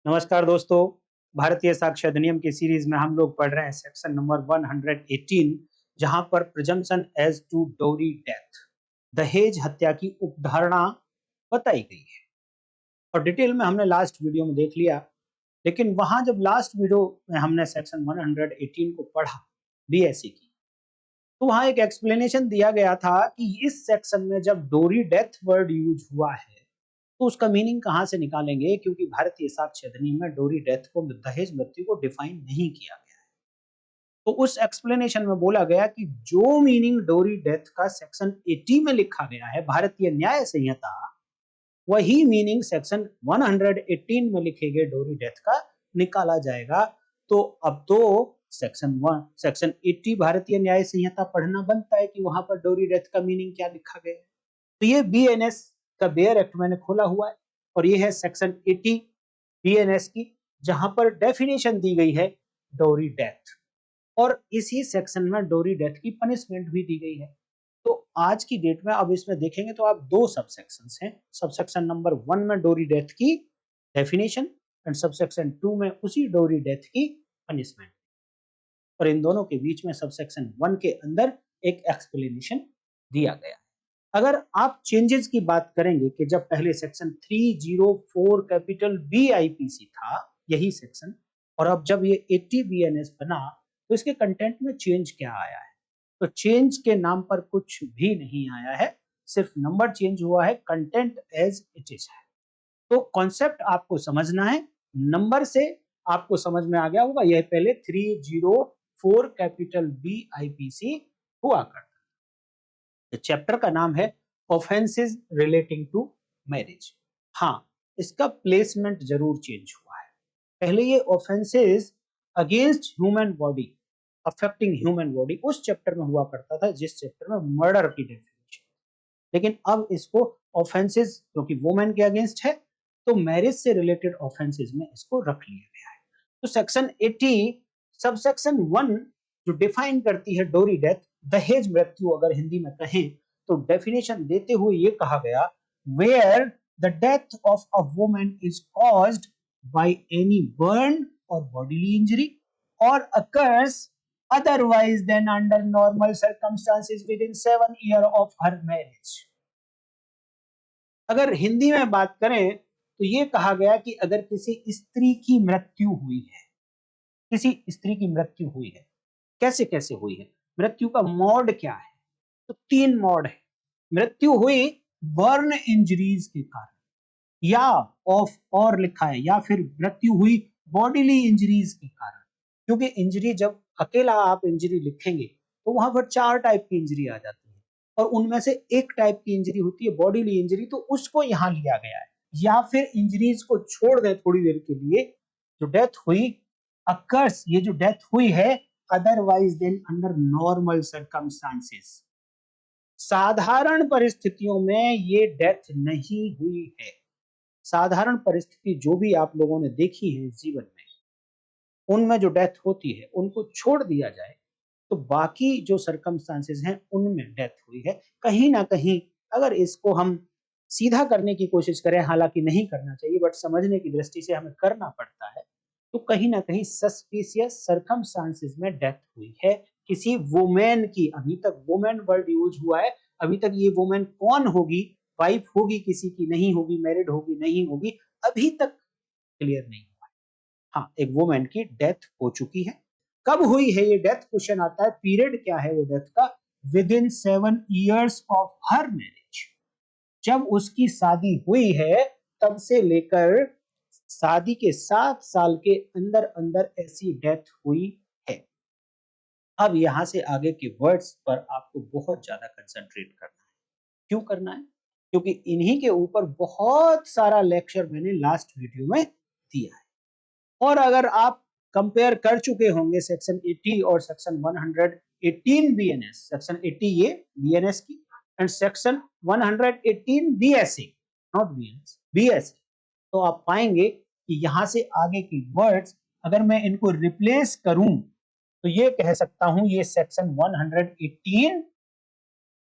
नमस्कार दोस्तों। भारतीय साक्ष्य अधिनियम की सीरीज में हम लोग पढ़ रहे हैं सेक्शन नंबर 118, जहां पर प्रिजम्पशन एज टू डोरी डेथ, दहेज हत्या की उपधारणा बताई गई है। और डिटेल में हमने लास्ट वीडियो में देख लिया, लेकिन वहां जब लास्ट वीडियो में हमने सेक्शन 118 को पढ़ा बीएससी की, तो वहां एक एक्सप्लेनेशन दिया गया था कि इस सेक्शन में जब डोरी डेथ वर्ड यूज हुआ है तो उसका मीनिंग कहां से निकालेंगे, क्योंकि भारतीय साक्ष्य अधिनियम में डोरी डेथ को, दहेज मृत्यु को डिफाइन नहीं किया गया है। तो उस एक्सप्लेनेशन में बोला गया कि जो मीनिंग डोरी डेथ का सेक्शन 80 में लिखा गया है भारतीय न्याय संहिता, वही मीनिंग सेक्शन 118 में लिखे गए डोरी डेथ का निकाला जाएगा। तो अब तो सेक्शन 80 भारतीय न्याय संहिता पढ़ना बनता है कि वहां पर डोरी डेथ का मीनिंग क्या लिखा गया है। तो ये बीएनएस का बेयर एक्ट मैंने खोला हुआ है और ये है सेक्शन 80 बीएनएस की, जहां पर डेफिनेशन दी गई है डोरी डेथ, और इसी सेक्शन में डोरी डेथ की पनिशमेंट भी दी गई है। तो आज की डेट में अब इसमें देखेंगे तो आप दो सबसेक्शंस हैं। सबसेक्शन नंबर 1 में डोरी डेथ की डेफिनेशन एंड सबसेक्शन 2 में उसी डोरी डेथ की पनिशमेंट, और इन दोनों के बीच में सबसेक्शन 1 के अंदर एक एक्सप्लेनेशन दिया गया। अगर आप चेंजेस की बात करेंगे कि जब पहले सेक्शन 304 कैपिटल बी आईपीसी था, यही सेक्शन, और अब जब ये 80 बीएनएस बना, तो इसके कंटेंट में चेंज क्या आया है? तो चेंज के नाम पर कुछ भी नहीं आया है, सिर्फ नंबर चेंज हुआ है, कंटेंट एज इट इज है। तो कॉन्सेप्ट आपको समझना है, नंबर से आपको समझ में आ गया होगा। यह पहले 304 कैपिटल बी आईपीसी हुआ करता। चैप्टर का नाम है ऑफेंसेस रिलेटिंग टू मैरिज। हाँ, इसका प्लेसमेंट जरूर चेंज हुआ है। पहले ये offences against human body, affecting human body, उस चैप्टर में हुआ करता था जिस चैप्टर में मर्डर की डेफिनेशन, लेकिन अब इसको ऑफेंसेस, क्योंकि वुमेन के अगेंस्ट है, तो मैरिज से रिलेटेड ऑफेंसेस में इसको रख लिया गया है। तो सेक्शन 80 सबसेक्शन 1 जो डिफाइन करती है डोरी डेथ, दहेज मृत्यु अगर हिंदी में कहें, तो डेफिनेशन देते हुए ये कहा गया, where the death of a woman is caused by any burn or bodily injury or occurs otherwise than under normal circumstances within 7 years of her marriage। अगर हिंदी में बात करें तो ये कहा गया कि अगर किसी स्त्री की मृत्यु हुई है, किसी स्त्री की मृत्यु हुई है, कैसे कैसे हुई है, मृत्यु का मोड क्या है? तो 3 मोड है। मृत्यु हुई बर्न इंजरीज के कारण, या ऑफ और लिखा है, या फिर मृत्यु हुई बॉडीली इंजरीज के कारण, क्योंकि इंजरी जब अकेला आप इंजरी लिखेंगे तो वहां पर 4 टाइप की इंजरी आ जाती है, और उनमें से एक टाइप की इंजरी होती है बॉडीली इंजरी, तो उसको यहां लिया गया है। या फिर इंजरीज को छोड़ दें थोड़ी देर के लिए, जो डेथ हुई अकर्स, ये जो डेथ हुई है otherwise than under normal circumstances, साधारण परिस्थितियों में ये डेथ नहीं हुई है। साधारण परिस्थिति जो भी आप लोगों ने देखी है जीवन में, उनमें जो डेथ होती है उनको छोड़ दिया जाए, तो बाकी जो सर्कमस्टांसेस हैं उनमें डेथ हुई है। कहीं ना कहीं अगर इसको हम सीधा करने की कोशिश करें, हालांकि नहीं करना चाहिए, बट समझने की दृष्टि से हमें करना पड़ता है, तो कहीं ना कहीं सस्पिशियस सर्कमस्टांसेस में डेथ हुई है किसी वुमेन की। अभी तक वुमेन वर्ड यूज हुआ है, अभी तक ये वुमेन कौन होगी, वाइफ होगी किसी की, नहीं होगी, मैरिड होगी, नहीं होगी, अभी तक क्लियर नहीं हुआ है। हाँ, एक वुमेन की डेथ हो चुकी है। कब हुई है ये डेथ, क्वेश्चन आता है, पीरियड क्या है वो डेथ का, with in 7 years of her marriage. जब उसकी शादी हुई है तब से लेकर शादी के 7 साल के अंदर अंदर ऐसी डेथ हुई है। अब यहां से आगे के वर्ड्स पर आपको बहुत ज्यादा कंसंट्रेट करना है। क्यों करना है? क्योंकि इन्हीं के ऊपर बहुत सारा लेक्चर मैंने लास्ट वीडियो में दिया है। और अगर आप कंपेयर कर चुके होंगे सेक्शन 80 और सेक्शन 118 बीएनएस, सेक्शन 80 ये बीएनएस की and section 118 BSA, not BNS, BSA, तो आप पाएंगे कि यहां से आगे की वर्ड्स अगर मैं इनको रिप्लेस करूं तो ये कह सकता हूं ये सेक्शन 118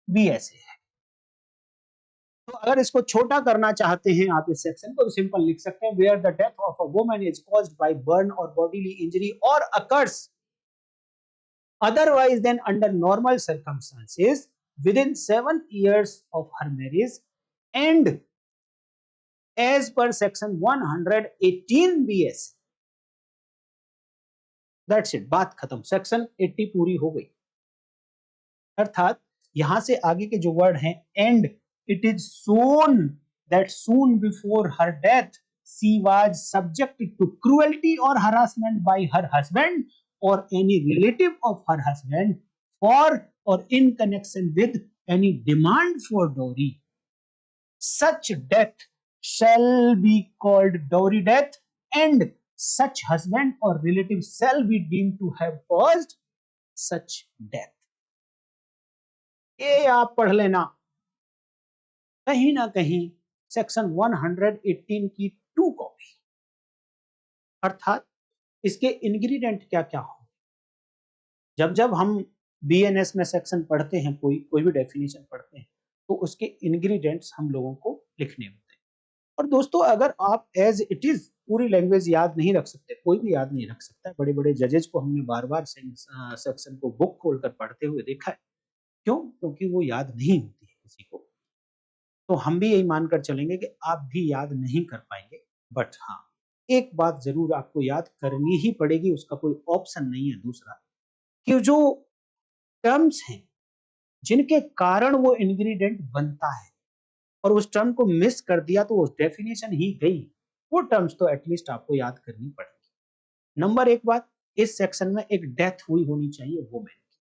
बीएसए है। तो अगर इसको छोटा करना चाहते हैं आप इस सेक्शन को, तो सिंपल लिख सकते हैं, where the death of a woman is caused by burn or bodily injury or occurs otherwise than under normal circumstances within 7 years of her marriage and as per section 118 BS. That's it, बात खत्म, section 80 पूरी हो गई। अर्थात यहां से आगे के जो वर्ड हैं, and it is shown that soon before her death she was subjected to cruelty और हरासमेंट बाय हर हस्बैंड और any relative of her husband for और in connection with any demand for dowry, such death shall be called dowry death and such husband or relative shall be deemed to have caused such death. ये आप पढ़ लेना, कहीं ना कहीं section 118 की 2 copy, अर्थात इसके इंग्रेडिएंट क्या क्या हो। जब जब हम बीएनएस में सेक्शन पढ़ते हैं, कोई भी डेफिनेशन पढ़ते हैं, तो उसके इंग्रेडिएंट्स हम लोगों को लिखने होते हैं। और दोस्तों, अगर आप एज इट इज पूरी लैंग्वेज याद नहीं रख सकते, कोई भी याद नहीं रख सकता है, बड़े बड़े जजेज को हमने बार बार सेक्शन को बुक खोलकर पढ़ते हुए देखा है। क्यों? क्योंकि वो याद नहीं होती है किसी को। तो हम भी यही मानकर चलेंगे कि आप भी याद नहीं कर पाएंगे, बट हाँ, एक बात जरूर आपको याद करनी ही पड़ेगी, उसका कोई ऑप्शन नहीं है दूसरा, कि जो टर्म्स हैं जिनके कारण वो इंग्रेडिएंट बनता है और उस टर्म को मिस कर दिया तो वो डेफिनेशन ही गई, वो टर्म्स तो एटलीस्ट आपको याद करनी पड़ेगी। नंबर एक बात, इस सेक्शन में एक डेथ हुई होनी चाहिए वुमेन की।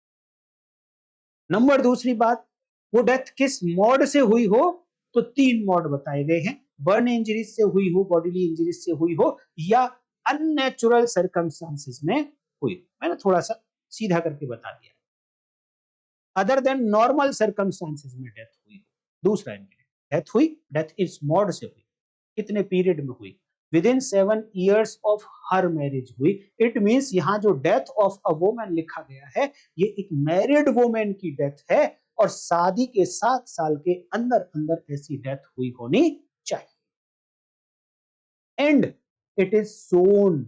नंबर दूसरी बात, वो डेथ किस मोड से हुई हो, तो 3 मोड बताए गए हैं, बर्न इंजरीज से हुई हो, बॉडीली इंजरीज से हुई हो, या अननेचुरल सर्कमस्टांसेस में हुई। मैंने थोड़ा सा सीधा करके बता दिया, अदर देन नॉर्मल सर्कमस्टांसेस में डेथ हुई। दूसरा डेथ हुई, डेथ इस मोड से हुई, कितने पीरियड में हुई, with in 7 years of her marriage हुई। इट मींस यहां जो डेथ ऑफ अ वुमन लिखा गया है, ये एक मैरिड वुमेन की डेथ है और शादी के 7 साल के अंदर अंदर ऐसी डेथ हुई होनी चाहिए। एंड इट इज सोन,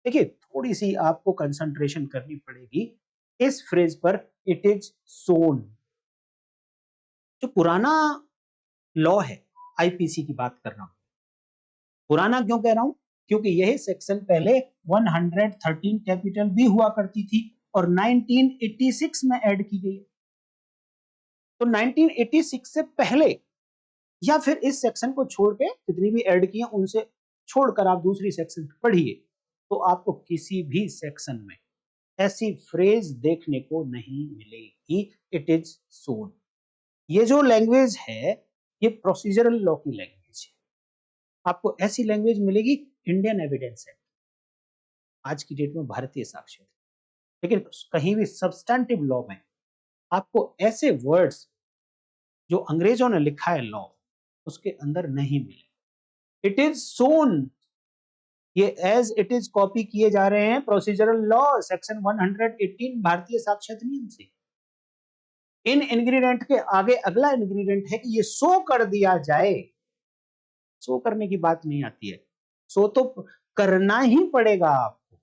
देखिए थोड़ी सी आपको कंसंट्रेशन करनी पड़ेगी इस फ्रेज पर, इट इज सोन। जो पुराना लॉ है, आईपीसी की बात कर रहा हूं, पुराना क्यों कह रहा हूं, क्योंकि यही सेक्शन पहले 113 कैपिटल भी हुआ करती थी और 1986 में ऐड की गई। तो 1986 से पहले या फिर इस सेक्शन को छोड़ के जितनी भी ऐड की हैं उनसे छोड़कर आप दूसरी सेक्शन पढ़िए, तो आपको किसी भी सेक्शन में ऐसी फ्रेज देखने को नहीं मिलेगी, इट इज सोन। ये जो लैंग्वेज है, ये प्रोसीजरल लॉ की लैंग्वेज है, आपको ऐसी लैंग्वेज मिलेगी इंडियन एविडेंस एक्ट, आज की डेट में भारतीय साक्ष्य। लेकिन कहीं भी सब्सटैंटिव लॉ में आपको ऐसे वर्ड्स जो अंग्रेजों ने लिखा है लॉ, उसके अंदर नहीं मिले। इट इज सोन, ये एज इट इज कॉपी किए जा रहे हैं प्रोसीजरल लॉ सेक्शन 118 भारतीय साक्ष्य अधिनियम से। इन इंग्रेडिएंट के आगे अगला इंग्रेडिएंट है कि ये सो कर दिया जाए। सो करने की बात नहीं आती है, सो तो करना ही पड़ेगा आपको।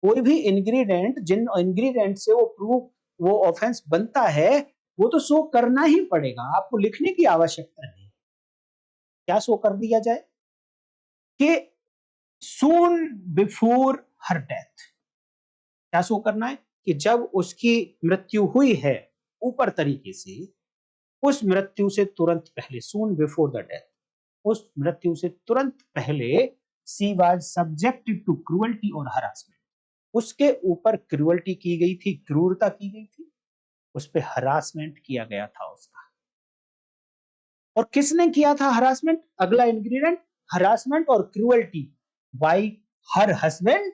कोई भी इंग्रेडिएंट, जिन इंग्रेडिएंट से वो प्रूफ, वो ऑफेंस बनता है, वो तो शो करना ही पड़ेगा, आपको लिखने की आवश्यकता नहीं। क्या शो कर दिया जाए कि सून बिफोर हर डेथ, क्या शो करना है कि जब उसकी मृत्यु हुई है ऊपर तरीके से, उस मृत्यु से तुरंत पहले, सून बिफोर द डेथ, उस मृत्यु से तुरंत पहले she was subjected to cruelty or harassment, उसके ऊपर क्रूअल्टी की गई थी, क्रूरता की गई थी, उस पर हरासमेंट किया गया था उसका। और किसने किया था हरासमेंट? अगला इंग्रेडिएंट, हरासमेंट और cruelty bye her husband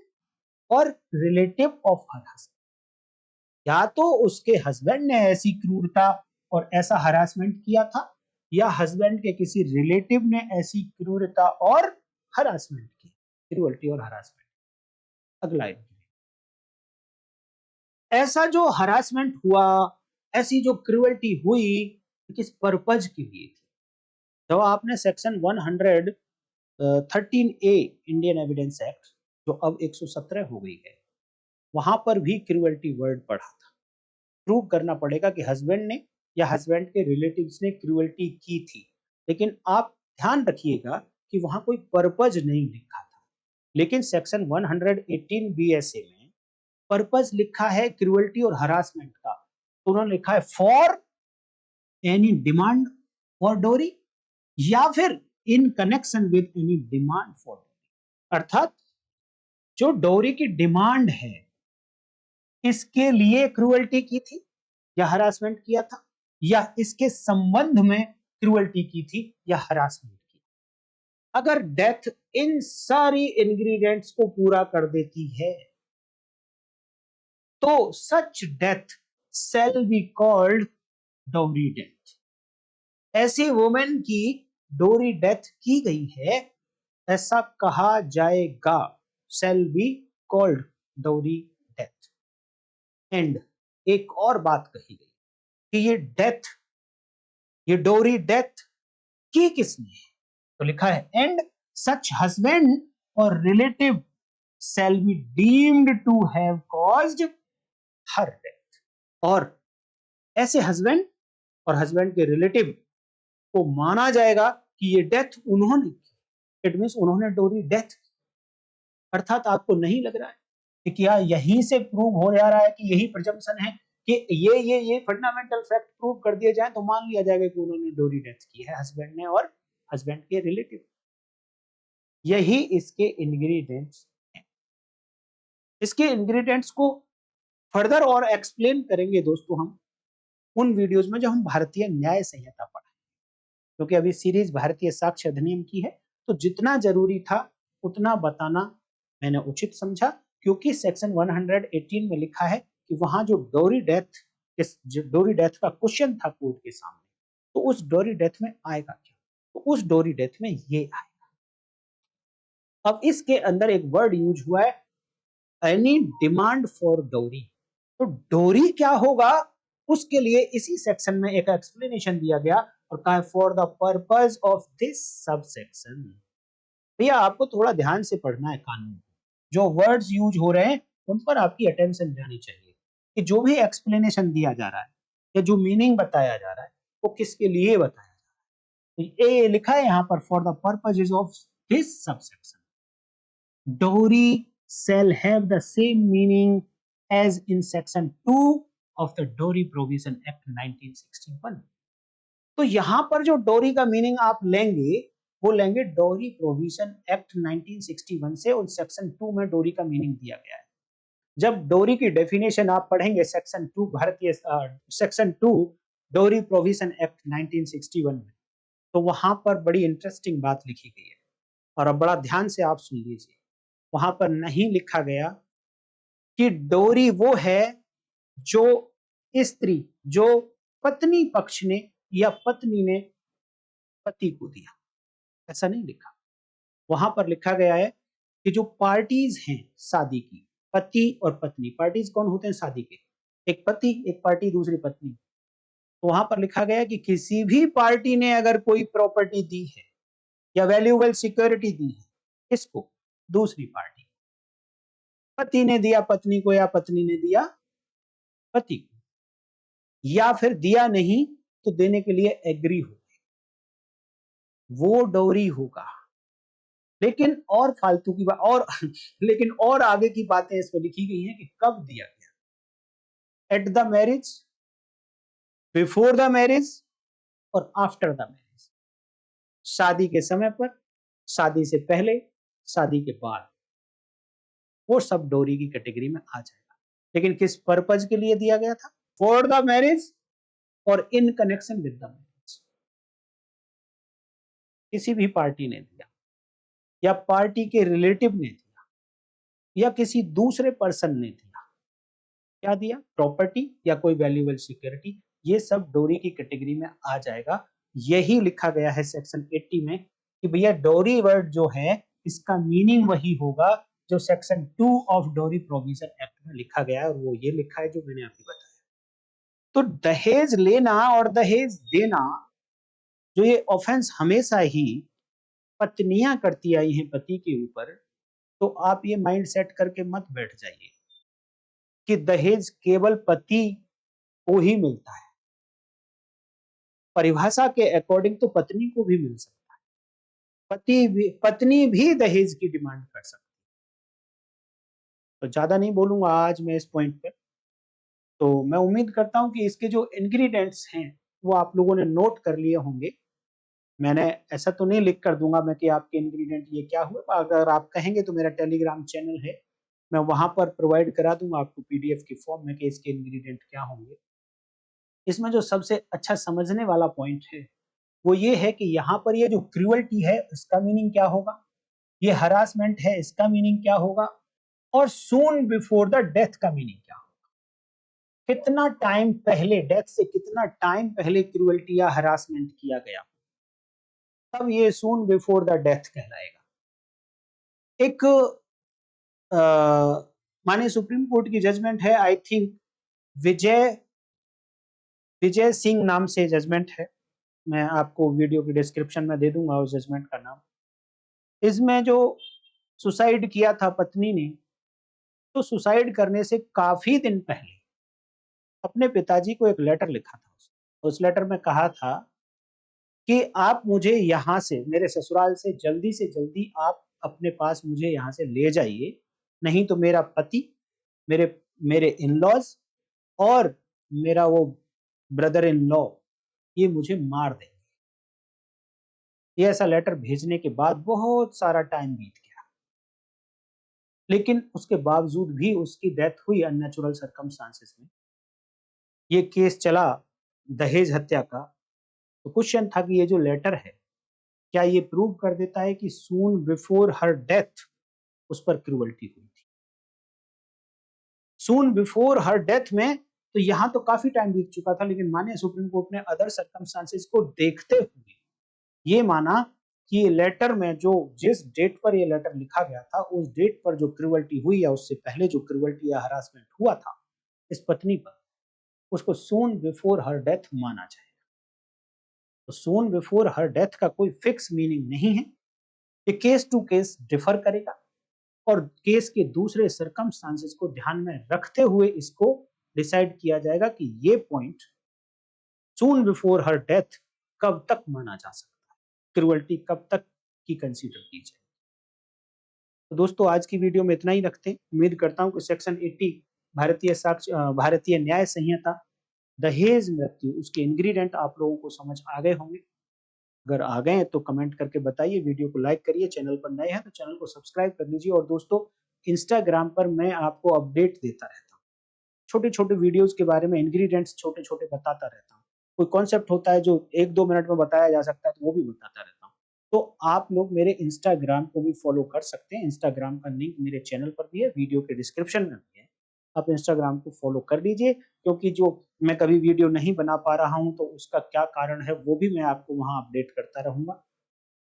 or relative of her husband. या तो उसके हस्बैंड ने ऐसी क्रूरता और ऐसा हरासमेंट किया था, या हस्बैंड के किसी रिलेटिव ने ऐसी क्रूरता और हरासमेंट की, क्रूअल्टी और हरासमेंट। अगला इंग्रेडिएंट, ऐसा जो हरासमेंट हुआ, ऐसी जो क्रूअल्टी हुई, किस पर्पज के लिए थी। जब आपने सेक्शन 113 ए इंडियन एविडेंस एक्ट, जो अब 117 हो गई है, वहां पर भी क्रूअल्टी वर्ड पढ़ा था। प्रूव करना पड़ेगा कि हस्बैंड ने या हस्बैंड के रिलेटिव्स ने क्रूअल्टी की थी, लेकिन आप ध्यान रखिएगा कि वहां कोई पर्पज नहीं लिखा था। लेकिन सेक्शन 118 बीएसए में पर्पज लिखा है क्रूअल्टी और हरासमेंट का, तो उन्होंने लिखा है फॉर एनी डिमांड फॉर डोरी या फिर इन connection with any demand for डोरी। अर्थात जो डोरी की डिमांड है, इसके लिए क्रूअल्टी की थी या हरासमेंट किया था, या इसके संबंध में क्रूअल्टी की थी या हरासमेंट की। अगर डेथ इन सारी इंग्रेडिएंट्स को पूरा कर देती है, तो सच डेथ शैल बी कॉल्ड डोरी डेथ। ऐसी वुमेन की डोरी डेथ की गई है, ऐसा कहा जाएगा, शैल बी कॉल्ड डोरी डेथ। एंड एक और बात कही गई कि ये डेथ, ये डोरी डेथ की किसने है, तो लिखा है and such husband or relative shall be deemed to have caused her death. और ऐसे हस्बैंड और हस्बैंड के रिलेटिव को माना जाएगा कि ये डेथ उन्होंने की। इट मींस उन्होंने डोरी डेथ की। अर्थात आपको नहीं लग रहा है कि क्या यहीं से प्रूव हो जा रहा है कि यही प्रिजम्पशन है कि ये फंडामेंटल फैक्ट प्रूव कर दिए जाए तो मान लिया जाएगा कि उन्होंने डोरी डेथ की है, हस्बैंड ने और हस्बैंड के रिलेटिव। यही इसके इंग्रेडिएंट्स हैं। इसके इंग्रेडिएंट्स को फर्दर और एक्सप्लेन करेंगे दोस्तों हम उन वीडियोस में जो हम भारतीय न्याय संहिता पढ़ा, क्योंकि अभी सीरीज भारतीय साक्ष्य अधिनियम की है, तो जितना जरूरी था उतना बताना मैंने उचित समझा, क्योंकि सेक्शन 118 में लिखा है कि वहां जो डोरी डेथ का क्वेश्चन था कोर्ट के सामने, तो उस डोरी डेथ में आएगा क्या, तो उस डोरी डेथ में ये आएगा। अब इसके अंदर एक वर्ड यूज हुआ है, एनी डिमांड फॉर डोरी। तो डोरी क्या होगा, उसके लिए इसी सेक्शन में एक एक्सप्लेनेशन दिया गया और कहा for the purpose of this subsection. भैया आपको थोड़ा ध्यान से पढ़ना है कानून, जो वर्ड्स यूज हो रहे हैं उन पर आपकी अटेंशन जानी चाहिए कि जो भी एक्सप्लेनेशन दिया जा रहा है या जो मीनिंग बताया जा रहा है वो किसके लिए बताया जा रहा है। तो ये लिखा है यहाँ पर for the purposes of this subsection डोरी shall have the same meaning as in section 2 of the Dowry Provision Act 1961। तो यहां पर जो डोरी का मीनिंग आप लेंगे वो लेंगे डोरी प्रोविजन एक्ट 1961 से, उन सेक्शन 2 में डोरी का मीनिंग दिया गया है। जब डोरी की डेफिनेशन आप पढ़ेंगे सेक्शन 2 भारतीय सेक्शन 2 डोरी प्रोविजन एक्ट 1961 में, तो वहां पर बड़ी इंटरेस्टिंग बात लिखी गई है, और अब बड़ा ध्यान से आप सुन लीजिए। वहां पर नहीं लिखा गया कि डोरी वो है जो स्त्री, जो पत्नी पक्ष ने या पत्नी ने पति को दिया, ऐसा नहीं लिखा। वहां पर लिखा गया है कि जो पार्टीज हैं शादी की, पति और पत्नी, पार्टीज कौन होते हैं शादी के, एक पति एक पार्टी दूसरी पत्नी। तो वहां पर लिखा गया कि किसी भी पार्टी ने अगर कोई प्रॉपर्टी दी है या वैल्यूएबल सिक्योरिटी दी है, इसको दूसरी पार्टी, पति ने दिया पत्नी को या पत्नी ने दिया पति को, या फिर दिया नहीं तो देने के लिए एग्री हो, वो डोरी होगा। लेकिन और फालतू की बात और लेकिन और आगे की बातें इसमें लिखी गई हैं कि कब दिया गया, at the marriage, before the marriage और आफ्टर द मैरिज। शादी के समय पर, शादी से पहले, शादी के बाद, वो सब डोरी की कैटेगरी में आ जाएगा। लेकिन किस पर्पज के लिए दिया गया था, फॉर द मैरिज और in connection with the marriage. किसी भी पार्टी ने दिया या पार्टी के रिलेटिव ने दिया या किसी दूसरे पर्सन ने दिया, क्या दिया, प्रॉपर्टी या कोई वैल्यूएबल सिक्योरिटी, ये सब डोरी की कैटेगरी में आ जाएगा। यही लिखा गया है सेक्शन 80 में कि भैया डोरी वर्ड जो है इसका मीनिंग वही होगा जो सेक्शन 2 ऑफ डोरी प्रोविजन एक्ट में लिखा गया है, और वो ये लिखा है जो मैंने अभी बताया। तो दहेज लेना और दहेज देना, जो ये ऑफेंस हमेशा ही पत्नियां करती आई हैं पति के ऊपर, तो आप ये माइंड सेट करके मत बैठ जाइए कि दहेज केवल पति को ही मिलता है। परिभाषा के अकॉर्डिंग तो पत्नी को भी मिल सकता है, पत्नी भी दहेज की डिमांड कर सकती है। तो ज्यादा नहीं बोलूंगा आज मैं इस पॉइंट पे। तो मैं उम्मीद करता हूं कि इसके जो इंग्रेडिएंट्स हैं वो आप लोगों ने नोट कर लिए होंगे। मैंने ऐसा तो नहीं लिख कर दूंगा मैं कि आपके इंग्रेडिएंट ये क्या हुए, अगर आप कहेंगे तो मेरा टेलीग्राम चैनल है, मैं वहां पर प्रोवाइड करा दूंगा आपको पीडीएफ के फॉर्म में कि इसके इंग्रेडिएंट क्या होंगे। इसमें जो सबसे अच्छा समझने वाला पॉइंट है वो ये है कि यहाँ पर ये जो क्रूअल्टी है इसका मीनिंग क्या होगा, ये हरासमेंट है इसका मीनिंग क्या होगा, और सून बिफोर द डेथ का मीनिंग क्या होगा। कितना टाइम पहले, डेथ से कितना टाइम पहले क्रूअल्टी या हरासमेंट किया गया, तब ये सून बिफोर द डेथ कहलाएगा। एक माने सुप्रीम कोर्ट की जजमेंट है, आई थिंक विजय विजय सिंह नाम से जजमेंट है, मैं आपको वीडियो की डिस्क्रिप्शन में दे दूंगा उस जजमेंट का नाम। इसमें जो सुसाइड किया था पत्नी ने, तो सुसाइड करने से काफी दिन पहले अपने पिताजी को एक लेटर लिखा था। उस लेटर में कहा था कि आप मुझे यहाँ से, मेरे ससुराल से जल्दी आप अपने पास मुझे यहाँ से ले जाइए, नहीं तो मेरा पति, मेरे मेरे इन-लॉज और मेरा वो ब्रदर इन लॉ ये मुझे मार देंगे। ये ऐसा लेटर भेजने के बाद बहुत सारा टाइम बीत गया, लेकिन उसके बावजूद भी उसकी डेथ हुई अननेचुरल सर्कमस्टांसेस में। ये केस चला दहेज हत्या का। तो क्वेश्चन था कि ये जो लेटर है क्या ये प्रूव कर देता है कि सून बिफोर हर डेथ उस पर क्रूअल्टी हुई थी। सून बिफोर हर डेथ में तो यहां तो काफी टाइम बीत चुका था, लेकिन माने सुप्रीम कोर्ट ने अदर सर्कमस्टांसेस को देखते हुए ये माना कि ये लेटर में जो जिस डेट पर ये लेटर लिखा गया था उस डेट पर जो क्रूअल्टी हुई या उससे पहले जो क्रूअल्टी या हरासमेंट हुआ था इस पत्नी पर, उसको सून बिफोर हर डेथ माना जाएगा। तो सून बिफोर हर डेथ का कोई फिक्स मीनिंग नहीं है, ये केस टू केस डिफर करेगा और केस के दूसरे सर्कमस्टांसेस को ध्यान में रखते हुए इसको डिसाइड किया जाएगा कि ये पॉइंट सून बिफोर हर डेथ कब तक माना जा सकता है, क्रूअल्टी कब तक की कंसीडर की जाए। तो दोस्तों आज की वीडियो में इतना ही रखते हैं। उम्मीद करता हूं कि सेक्शन 80 भारतीय न्याय संहिता दहेज मृत्यु उसके इंग्रेडिएंट आप लोगों को समझ आ गए होंगे। अगर आ गए तो कमेंट करके बताइए, वीडियो को लाइक करिए, चैनल पर नए हैं तो चैनल को सब्सक्राइब कर लीजिए। और दोस्तों इंस्टाग्राम पर मैं आपको अपडेट देता रहता हूँ, छोटे छोटे वीडियोस के बारे में इंग्रेडिएंट्स छोटे छोटे बताता रहता हूँ। कोई कॉन्सेप्ट होता है जो 1-2 मिनट में बताया जा सकता है तो वो भी बताता रहता हूँ। तो आप लोग मेरे इंस्टाग्राम को भी फॉलो कर सकते हैं, इंस्टाग्राम का लिंक मेरे चैनल पर भी है, वीडियो के डिस्क्रिप्शन में भी है। आप इंस्टाग्राम को फॉलो कर लीजिए, क्योंकि जो मैं कभी वीडियो नहीं बना पा रहा हूँ तो उसका क्या कारण है वो भी मैं आपको वहाँ अपडेट करता रहूँगा।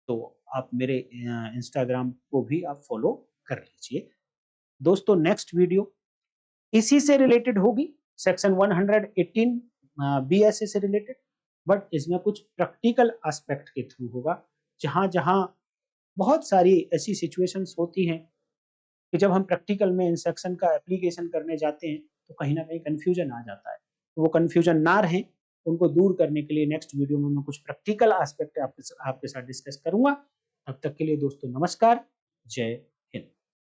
तो आप मेरे इंस्टाग्राम को भी आप फॉलो कर लीजिए। दोस्तों नेक्स्ट वीडियो इसी से रिलेटेड होगी, सेक्शन 118 बीएसए से रिलेटेड, बट इसमें कुछ प्रैक्टिकल एस्पेक्ट के थ्रू होगा, जहां जहां बहुत सारी ऐसी सिचुएशंस होती हैं कि जब हम प्रैक्टिकल में इन सेक्शन का एप्लीकेशन करने जाते हैं तो कहीं ना कहीं कंफ्यूजन आ जाता है। तो वो कंफ्यूजन ना रहे, उनको दूर करने के लिए नेक्स्ट वीडियो में मैं कुछ प्रैक्टिकल एस्पेक्ट आपके साथ डिस्कस करूंगा। तब तक के लिए दोस्तों नमस्कार, जय